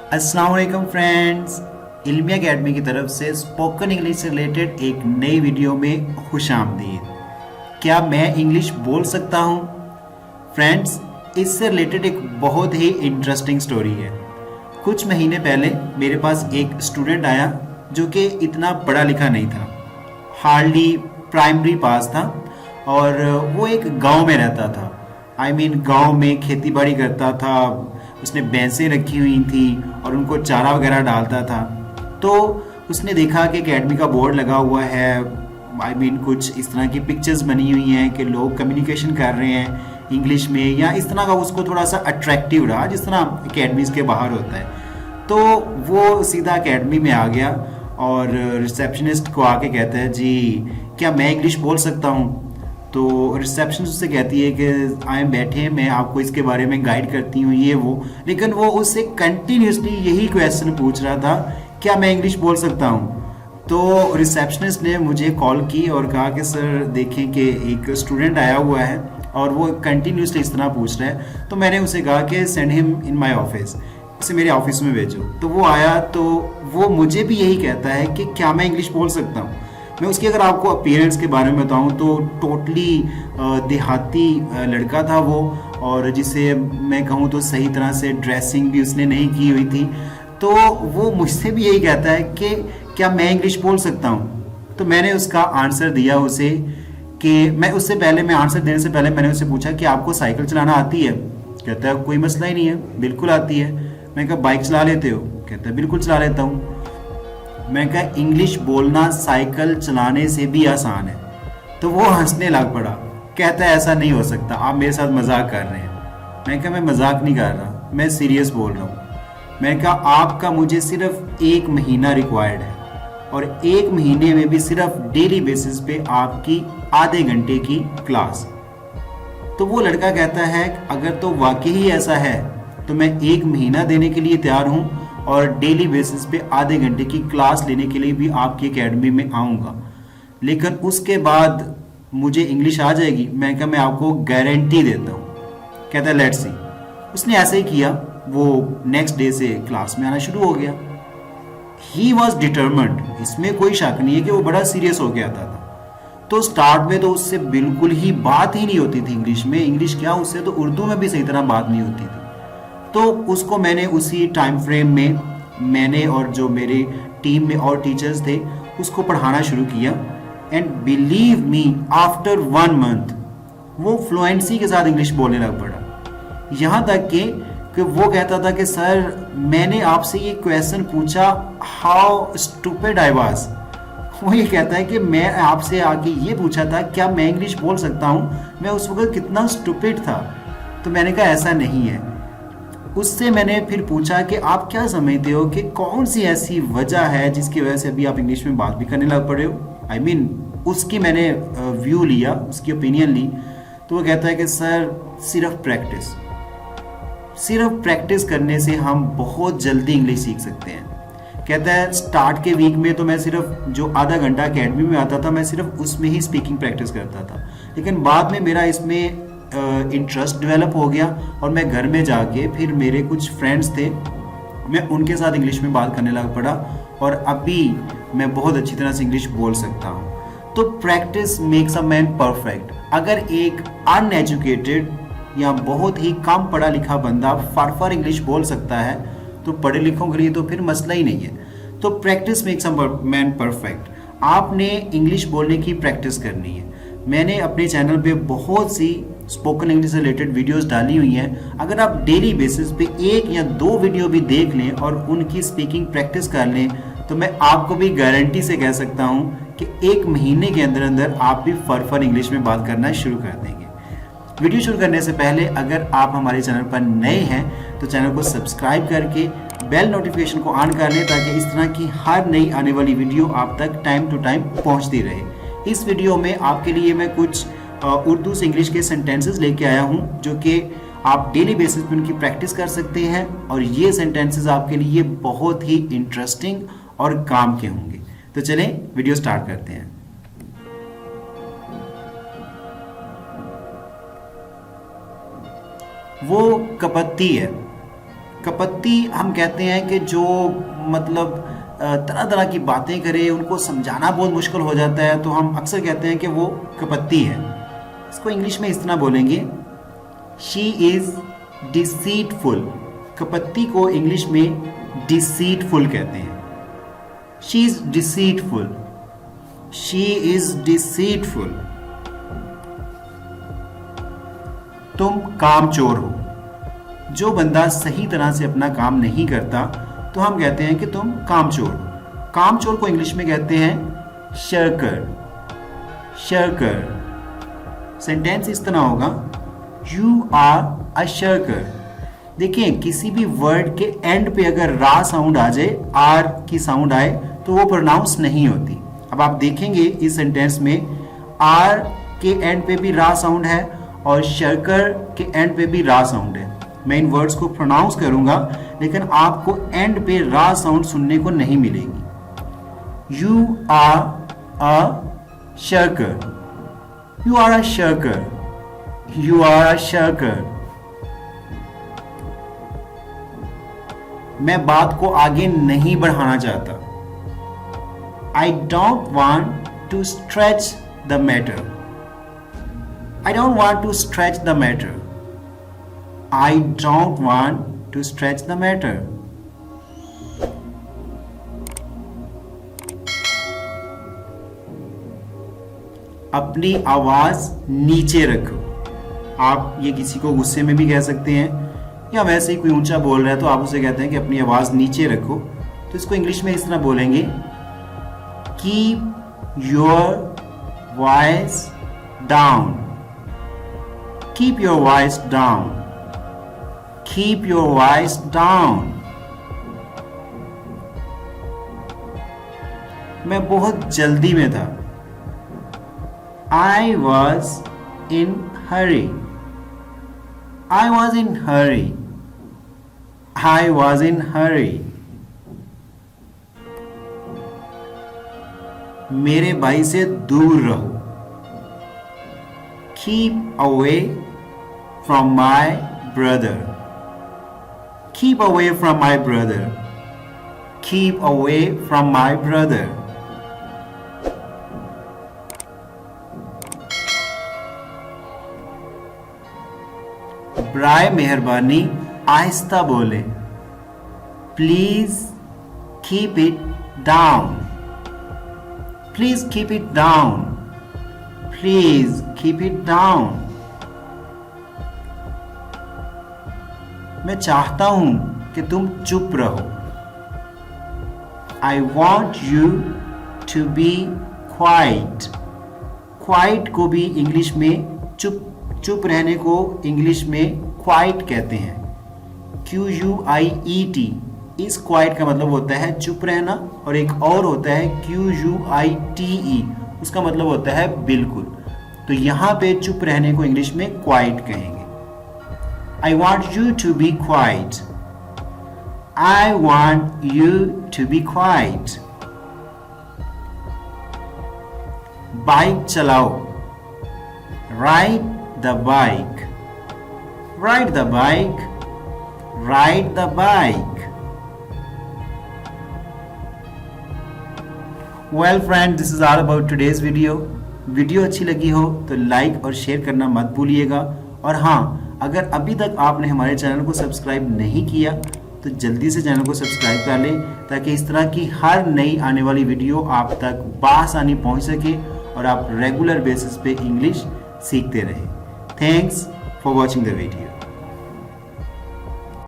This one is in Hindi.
अस्सलाम वालेकुम फ्रेंड्स, इल्मिया अकेडमी की तरफ से स्पोकन इंग्लिश से रिलेटेड एक नई वीडियो में खुश आमदीद। क्या मैं इंग्लिश बोल सकता हूँ? फ्रेंड्स, इससे रिलेटेड एक बहुत ही इंटरेस्टिंग स्टोरी है। कुछ महीने पहले मेरे पास एक स्टूडेंट आया जो कि इतना पढ़ा लिखा नहीं था, हार्डली प्राइमरी पास था और वो एक गांव में रहता था। गांव में खेती बाड़ी करता था, उसने भैंसें रखी हुई थी और उनको चारा वगैरह डालता था। तो उसने देखा कि एकेडमी का बोर्ड लगा हुआ है, कुछ इस तरह की पिक्चर्स बनी हुई हैं कि लोग कम्युनिकेशन कर रहे हैं इंग्लिश में, या इस तरह का उसको थोड़ा सा अट्रैक्टिव रहा जिस तरह एकेडमीज़ के बाहर होता है। तो वो सीधा एकेडमी में आ गया और रिसेप्शनिस्ट को आके कहता है, जी क्या मैं इंग्लिश बोल सकता हूँ? तो रिसेप्शनिस्ट उससे कहती है कि आए बैठे, मैं आपको इसके बारे में गाइड करती हूँ ये वो। लेकिन वो उससे कंटिन्यूसली यही क्वेश्चन पूछ रहा था, क्या मैं इंग्लिश बोल सकता हूँ? तो रिसेप्शनिस्ट ने मुझे कॉल की और कहा कि सर देखें कि एक स्टूडेंट आया हुआ है और वो कंटिन्यूसली इस तरह पूछ रहा है। तो मैंने उसे कहा कि send him in my office, इसे मेरे ऑफिस में भेजो। तो वो आया तो वो मुझे भी यही कहता है कि क्या मैं इंग्लिश बोल सकता हूँ। मैं उसकी अगर आपको अपीयरेंस के बारे में बताऊं तो टोटली देहाती लड़का था वो, और जिसे मैं कहूं तो सही तरह से ड्रेसिंग भी उसने नहीं की हुई थी। तो वो मुझसे भी यही कहता है कि क्या मैं इंग्लिश बोल सकता हूं। तो मैंने उसका आंसर दिया उसे कि मैं आंसर देने से पहले मैंने उससे पूछा कि आपको साइकिल चलाना आती है? कहता है कोई मसला ही नहीं है, बिल्कुल आती है। मैं कहा बाइक चला लेते हो? कहता है बिल्कुल चला लेता हूँ। मैं कहा इंग्लिश बोलना साइकिल चलाने से भी आसान है। तो वो हंसने लग पड़ा, कहता है ऐसा नहीं हो सकता, आप मेरे साथ मजाक कर रहे हैं। मैं कहा मैं मजाक नहीं कर रहा, मैं सीरियस बोल रहा हूँ। मैं कहा आपका मुझे सिर्फ 1 महीना रिक्वायर्ड है और 1 महीने में भी सिर्फ डेली बेसिस पे आपकी आधे घंटे की क्लास। तो वो लड़का कहता है अगर तो वाकई ही ऐसा है तो मैं 1 महीना देने के लिए तैयार हूँ और डेली बेसिस पे आधे घंटे की क्लास लेने के लिए भी आपकी एकेडमी में आऊँगा, लेकिन उसके बाद मुझे इंग्लिश आ जाएगी। मैं कहा मैं आपको गारंटी देता हूँ। कहता है लेट्स सी। उसने ऐसे ही किया, वो नेक्स्ट डे से क्लास में आना शुरू हो गया। ही वॉज डिटर्मेंड, इसमें कोई शक नहीं है कि वो बड़ा सीरियस हो गया था। तो स्टार्ट में तो उससे बिल्कुल ही बात ही नहीं होती थी इंग्लिश में, इंग्लिश क्या उससे तो उर्दू में भी सही तरह बात नहीं होती थी। तो उसको मैंने उसी टाइम फ्रेम में मैंने और जो मेरे टीम में और टीचर्स थे उसको पढ़ाना शुरू किया। And believe me after 1 month वो फ्लुएंसी के साथ इंग्लिश बोलने लग पड़ा। यहाँ तक कि वो कहता था कि सर मैंने आपसे ये क्वेश्चन पूछा, हाउ स्टूपिड आई वाज। वो ये कहता है कि मैं आपसे आके ये पूछा था क्या मैं इंग्लिश बोल सकता हूँ, मैं उस वक्त कितना स्टूपिड था। तो मैंने कहा ऐसा नहीं है। उससे मैंने फिर पूछा कि आप क्या समझते हो कि कौन सी ऐसी वजह है जिसकी वजह से अभी आप इंग्लिश में बात भी करने लग पड़े हो। उसकी मैंने व्यू लिया, उसकी ओपिनियन ली। तो वो कहता है कि सर सिर्फ प्रैक्टिस करने से हम बहुत जल्दी इंग्लिश सीख सकते हैं। कहता है स्टार्ट के वीक में तो मैं सिर्फ जो आधा घंटा अकेडमी में आता था मैं सिर्फ उसमें ही स्पीकिंग प्रैक्टिस करता था, लेकिन बाद में मेरा इसमें इंटरेस्ट डेवलप हो गया और मैं घर में जाके फिर मेरे कुछ फ्रेंड्स थे, मैं उनके साथ इंग्लिश में बात करने लग पड़ा और अभी मैं बहुत अच्छी तरह से इंग्लिश बोल सकता हूँ। तो practice makes a man perfect. अगर एक अनएजुकेटेड या बहुत ही कम पढ़ा लिखा बंदा फटाफट इंग्लिश बोल सकता है तो पढ़े लिखों के लिए तो फिर मसला ही नहीं है। तो practice makes a man perfect. आपने इंग्लिश बोलने की प्रैक्टिस करनी है। मैंने अपने चैनल पे बहुत सी स्पोकन इंग्लिश से रिलेटेड वीडियोस डाली हुई हैं। अगर आप डेली बेसिस पे 1 या 2 वीडियो भी देख लें और उनकी स्पीकिंग प्रैक्टिस कर लें तो मैं आपको भी गारंटी से कह सकता हूं कि 1 महीने के अंदर अंदर आप भी फटाफट इंग्लिश में बात करना शुरू कर देंगे। वीडियो शुरू करने से पहले अगर आप हमारे चैनल पर नए हैं तो चैनल को सब्सक्राइब करके बेल नोटिफिकेशन को ऑन कर लें ताकि इस तरह की हर नई आने वाली वीडियो आप तक टाइम टू टाइम पहुंचती रहे। इस वीडियो में आपके लिए मैं कुछ उर्दू से इंग्लिश के सेंटेंसेस लेके आया हूं जो कि आप डेली बेसिस पे उनकी प्रैक्टिस कर सकते हैं और ये सेंटेंसेस आपके लिए बहुत ही इंटरेस्टिंग और काम के होंगे। तो चलें वीडियो स्टार्ट करते हैं। वो कपत्ती है। कपत्ती हम कहते हैं कि जो मतलब तरह तरह की बातें करे, उनको समझाना बहुत मुश्किल हो जाता है, तो हम अक्सर कहते हैं कि वो कपत्ती है। इसको इंग्लिश में इस तरह बोलेंगे, शी इज़ डिसीटफुल। कपत्ती को इंग्लिश में डिसीटफुल कहते हैं। She is deceitful, she is deceitful. तुम कामचोर हो। जो बंदा सही तरह से अपना काम नहीं करता तो हम कहते हैं कि तुम कामचोर हो। कामचोर को इंग्लिश में कहते हैं शर्कर, शर्कर। सेंटेंस इस तरह होगा, यू आर अ शर्कर। देखिए, किसी भी वर्ड के एंड पे अगर रा साउंड आ जाए, आर की साउंड आए, तो वो प्रोनाउंस नहीं होती। अब आप देखेंगे इस सेंटेंस में आर के एंड पे भी रा साउंड है और शर्कर के एंड पे भी रा साउंड है। मैं इन वर्ड्स को प्रोनाउंस करूंगा, लेकिन आपको एंड पे रा साउंड सुनने को नहीं मिलेगी। You are a shirker, you are a shirker, you are a shirker. मैं बात को आगे नहीं बढ़ाना चाहता। I don't want to stretch the matter. I don't want to stretch the matter. I don't want to stretch the matter. अपनी आवाज नीचे रखो। आप ये किसी को गुस्से में भी कह सकते हैं, या वैसे ही कोई ऊंचा बोल रहा है तो आप उसे कहते हैं कि अपनी आवाज नीचे रखो। तो इसको इंग्लिश में इस तरह बोलेंगे, keep your voice down, keep your voice down, keep your voice down. मैं बहुत जल्दी में था। I was in hurry. I was in hurry. I was in hurry. मेरे भाई से दूर रहो। Keep away from my brother. Keep away from my brother. Keep away from my brother. बराए मेहरबानी आहिस्ता बोले। Please keep it down, please keep it down, please keep it down. मैं चाहता हूं कि तुम चुप रहो। I want you to be quiet. Quiet को भी इंग्लिश में चुप रहने को इंग्लिश में क्वाइट कहते हैं। QUIET। इस क्वाइट का मतलब होता है चुप रहना, और एक और होता है QUITE, उसका मतलब होता है बिल्कुल। तो यहां पे चुप रहने को इंग्लिश में क्वाइट कहेंगे। I want you to be quiet. I want you to be quiet. Bike चलाओ। Ride the bike. Ride the bike. Ride the bike. Well friend, this is all about today's video. Video अच्छी लगी हो तो लाइक और शेयर करना मत भूलिएगा। और हाँ, अगर अभी तक आपने हमारे चैनल को सब्सक्राइब नहीं किया तो जल्दी से चैनल को सब्सक्राइब कर लें, ताकि इस तरह की हर नई आने वाली वीडियो आप तक बआसानी पहुंच सके और आप रेगुलर बेसिस पे इंग्लिश सीखते रहें। Thanks for watching the video.